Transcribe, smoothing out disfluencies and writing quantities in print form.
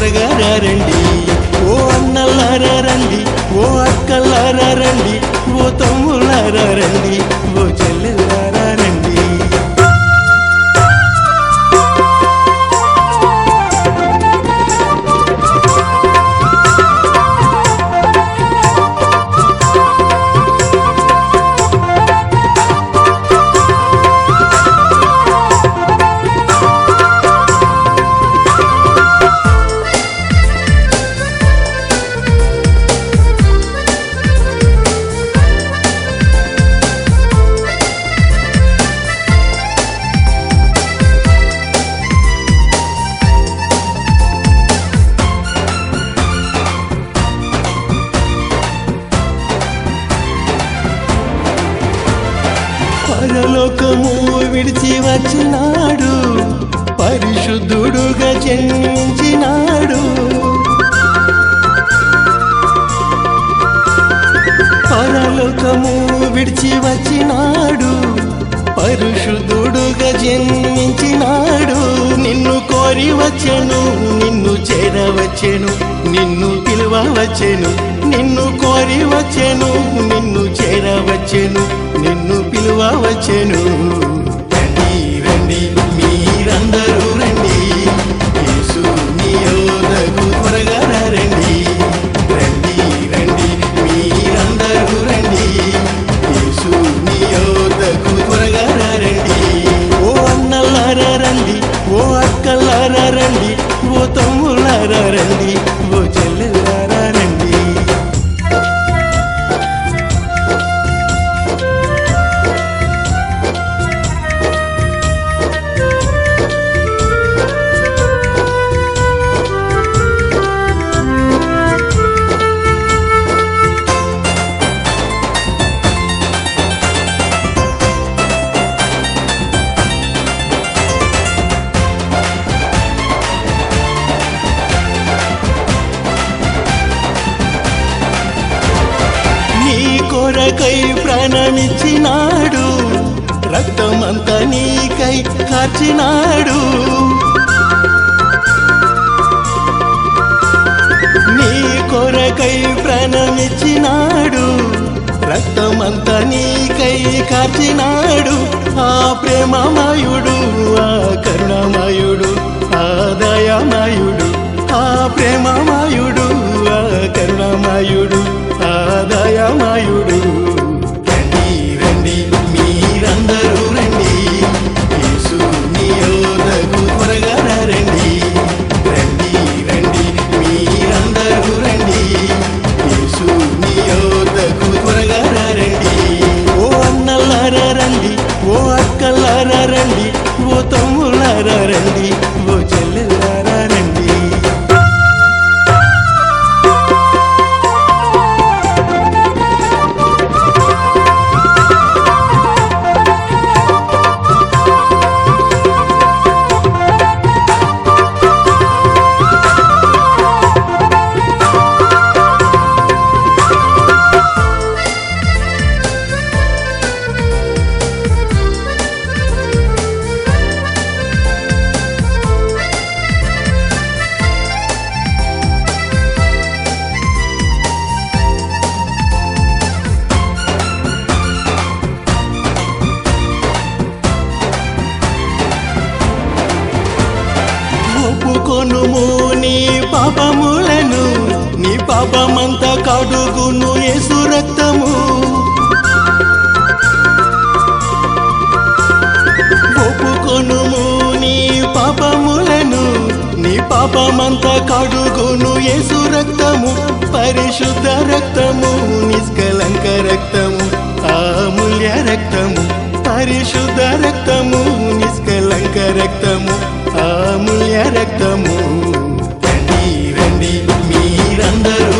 త్వరగా రండి. ఓ అన్నలారా రండి, ఓ అక్కలారా రండి, ఓ తమ్ములారా రండి, ఓ చెల్లెలారా రండి. పరలోకము విడిచి వచ్చినాడు, పరిశుద్ధుడుగా జన్మించినాడు. పరలోకము విడిచి వచ్చినాడు, పరిశుద్ధుడుగా జన్మించినాడు. నిన్ను కోరి వచ్చెను, నిన్ను చేరవచ్చెను, నిన్ను పిలువవచ్చెను. నిన్ను కోరి వచ్చెను, నిన్ను చేరవచ్చెను, నిన్ను పిలువవచ్చెను. రండి రండి మీరందరూ రండి, యేసు నీ యొద్దకు త్వరగా రండి. రండి రండి మీరందరూ రండి, యేసు నీ యొద్దకు త్వరగా రండి. ఓ అన్నలారా రండి, ఓ అక్కలారా రండి, ఓ తమ్ములారా రండి, ఓ చెల్లెలారా రండి. కొరకై ప్రాణమిచ్చినాడు, రక్తమంతా నీకై కార్చినాడు. నీ కొరకై ప్రాణమిచ్చినాడు, రక్తమంతా నీకై కార్చినాడు. ఆ ప్రేమమయుడు, ఆ కరుణమయుడు, ఆ దయామయుడు, ఆ ప్రేమమయుడు, ఆ కరుణమయుడు, ఆ దయామయుడు. రండి రండి మీరందరూ రండి, యేసు నీ యొద్దకు త్వరగా రండి. రండి రండి మీరందరూ రండి, యేసు నీ యొద్దకు త్వరగా రండి. ఓ అన్నలారా రండి, ఓ అక్కలారా రండి, ఓ తమ్ములారా రండి, ఓ చెల్లెలారా రండి. ఒప్పుకొనుము నీ పాపములను, నీ పాపమంతా కడుగును యేసు రక్తము. ఒప్పుకొనుము నీ పాపములను, నీ పాపమంతా కడుగును యేసు రక్తము. పరిశుద్ధ రక్తము, నిష్కలంక రక్తము, అమూల్య రక్తము. పరిశుద్ధ రక్తము, నిష్కలంక రక్తము, అమూల్య రక్తము. రండి రండి మీరందరూ